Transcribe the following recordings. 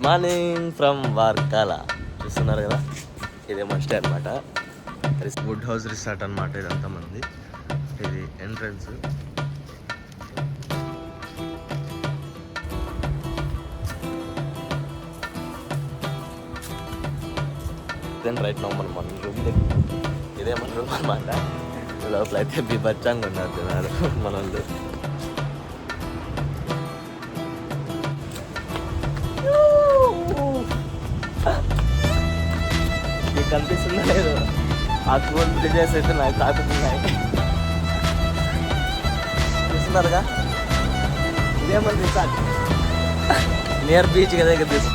Morning from వర్కల చూస్తున్నారు కదా, ఇదే మన స్టే అనమాట. వుడ్ హౌస్ రిసార్ట్ అనమాట. ఇదంతా మంది, ఇది ఎంట్రన్స్. దెన్ రైట్ నో మనం మన రూమ్ ఇదే మన రూమ్ అనమాట. లోపల అయితే బీభత్సంగా ఉన్నారు జనాలు మన వాళ్ళు. మీకు కనిపిస్తుందా లేదు, ఆ కూల్ బ్రిడ్జెస్ అయితే నాకు తాకుతున్నాయి. చూస్తున్నారుగా, ఇదేమని రిసార్ట్ నియర్ బీచ్ కదా ఇక్కడ తీసు.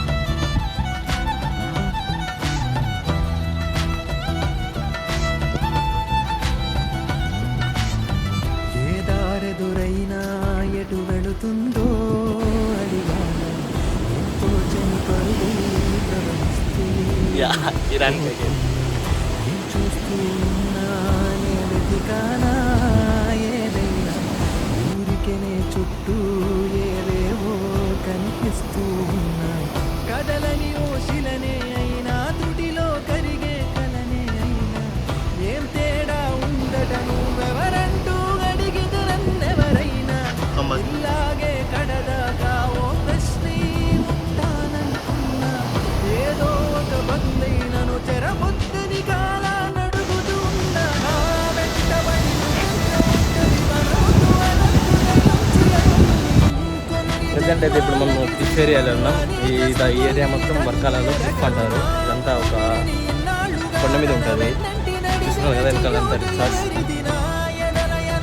ఏ దారెదురైనా ఎటు వెళుతుందో అడిగాను, ఎంతో చనిపరుగు చూస్తూ ఉన్నా వెతికానా ఏదైనా ఊరికెనే చుట్టూ ఏవేవో కనిపిస్తూ ఉన్నాయి. కదలని ఓశిలనే అయినా తుడిలో కరిగే కలనే అయినా ఏం తేడా ఉండట నువ్వెవరంటూ అడిగితే నన్నెవరైనా ఇలాగే కడదాకా ఓ ప్రశ్నే ఉంటాననుకున్నా. ఏదో ఒక బందైనను తెరబొద్దని కాలా నడుగుతూ ఉన్నా. వెంటబడి ప్రజెంట్ అయితే ఇప్పుడు మనం ఫిష్ ఏరియాలో ఉన్నాం. ఈ ఏరియా మొత్తం వర్కాలలో ఫిష్ అంటారు. ఇదంతా ఒక కొండ మీద ఉంటుంది. చూస్తున్నారు కదా వెనకాలంతా రిసార్ట్స్,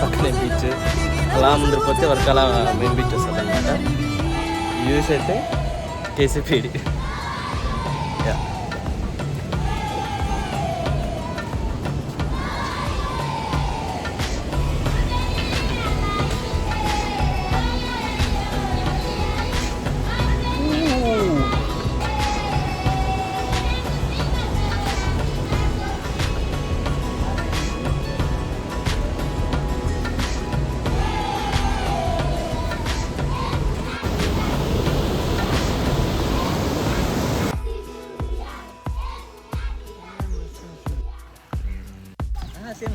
పక్కనే బీచ్. అలా ముందుకు పోతే వర్కాల మెయిన్ బీచ్ వస్తుంది అనమాట. యూస్ అయితే కేసీపీడి.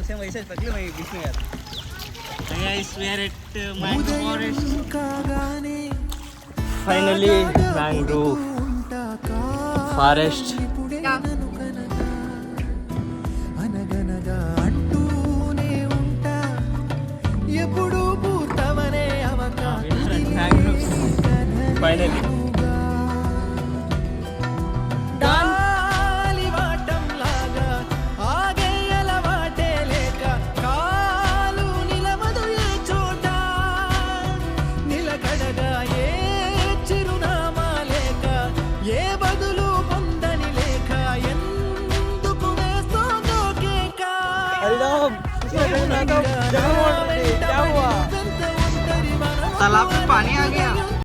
सेम वैसे पकड़े वही बीच में यार. Guys, we are at mangrove forest. Finally, mangrove forest. అనగనగా అంటూనే ఉంటా ఎప్పుడు పూర్తవనే Finally. तालाब में पानी आ गया.